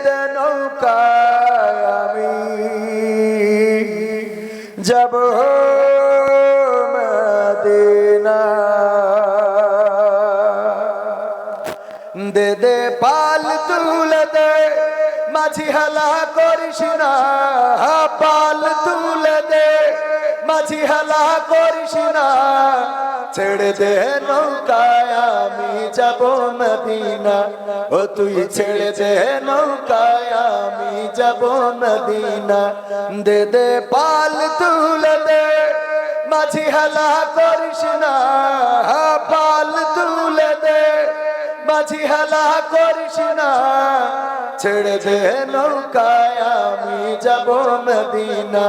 দে নৌকায় আমি যাব মদিনা। দে দে পাল তুলে দে মাঝি হালা করিস না, পাল তুলে দে মাঝি হালা করিস না। ছেড়ে দে নৌকায় আমি যাব মদিনা, ও তুই ছেড়ে দে নৌকায় আমি যাব মদিনা। দে দে পাল তুলে দে মাঝি হালা করিস না, পাল তুলে দে মাঝি হালা করিস না। ছেড়ে দে নৌকায় আমি যাব মদিনা,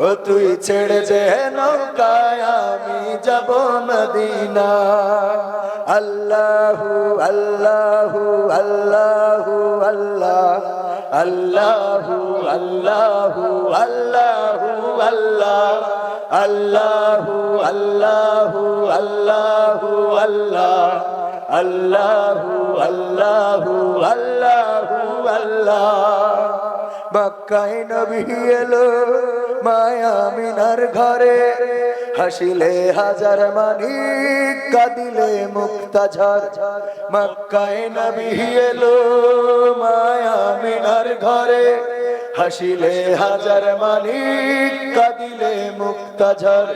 ও তুই ছেড়ে দে নৌকায় আমি যাব মদিনা। আল্লাহু আল্লাহু আল্লাহু আল্লাহ, আল্লাহু আল্লাহু আল্লাহু আল্লাহ, আল্লাহু আল্লাহু আল্লাহু আল্লাহ, আল্লাহু আল্লাহু আল্লাহু আল্লাহ। মক্কায় নবী এলো মায়া আমিনার ঘরে, হাসিলে হাজার মানিক কাঁদিলে মুক্তা ঝড়। মক্কায় নবী এলো মায়া আমিনার ঘরে, হাসিলে হাজার মানিক কাঁদিলে মুক্তা ঝড়।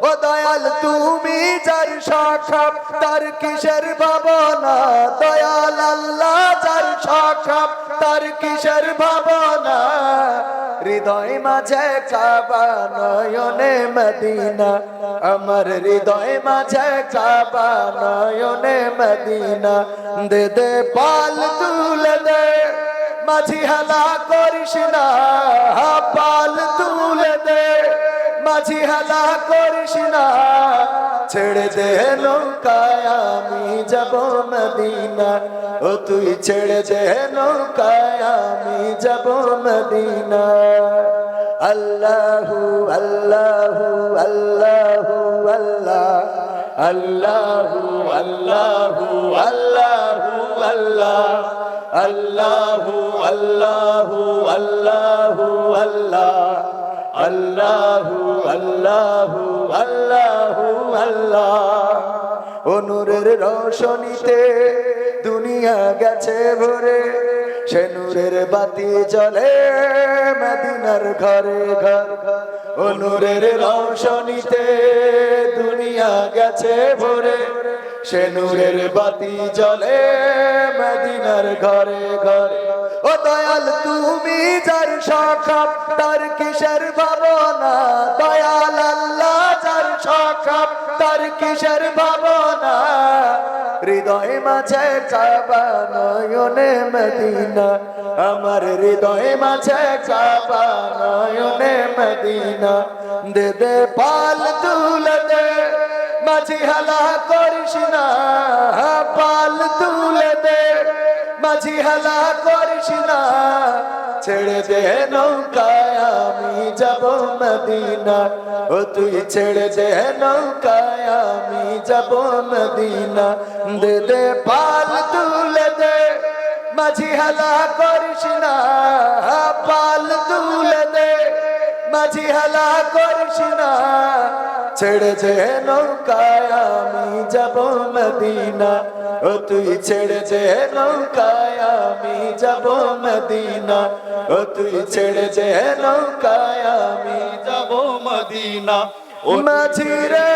ও দয়াল তুমি যার শাখা তার কিসের ভাবনা, দয়াল আল্লাহ যার শাখা তার কিসের ভাবনা। হৃদয় মাঝে কাবা নয়নে মদিনা, আমার হৃদয় মাঝে কাবা নয়নে মদিনা। দে দে পাল তুলে দে মাঝি হালা করিস না, পাল তুলে দে মাঝি হালা করিস না। ছেড়ে দে নৌকায় আমি যাব মদিনা, ও তুই ছেড়ে দে নৌকায় আমি যাব মদিনা। আল্লাহু আল্লাহু আল্লাহু আল্লাহ, আল্লাহু আল্লাহু আল্লাহু আল্লাহ, আল্লাহু আল্লাহু আল্লাহু আল্লাহ, আল্লাহু আল্লাহু আল্লাহু আল্লাহ। ও নূরের রোশনীতে দুনিয়া গেছে ভরে, সে নূরের বাতি জ্বলে মদিনার ঘরে ঘর। ও নূরের রোশনীতে দুনিয়া গেছে ভরে, সে নূরের বাতি জ্বলে মদিনার ঘরে ঘরে। ও দয়াল তুমি যার শাখা তার কিসের ভাবনা, দয়াল আল্লাহ যার শাখা তার কিসের ভাবনা। হৃদয় মাঝে কাবা নয়নে মদিনা, আমার হৃদয় মাঝে কাবা নয়নে মদিনা। দে দে পাল তুলে দে মাঝি হালা করিস না, পাল তুলে দে মাঝি হালা করিস না। ছেড়ে দে নৌকায় আমি যাব মদিনা, ও তুই ছেড়ে দে নৌকায় আমি যাব মদিনা। দে দে পাল তুলে দে মাঝি হালা করিস না, পাল তুলে দে মাঝি হালা করিস না। ছেড়ে দে নৌকায় আমি যাব মদিনা, ও তুই ছেড়ে দে নৌকায় আমি যাব মদিনা, ও তুই ছেড়ে দে নৌকায় আমি যাব মদিনা। ও মাঝি রে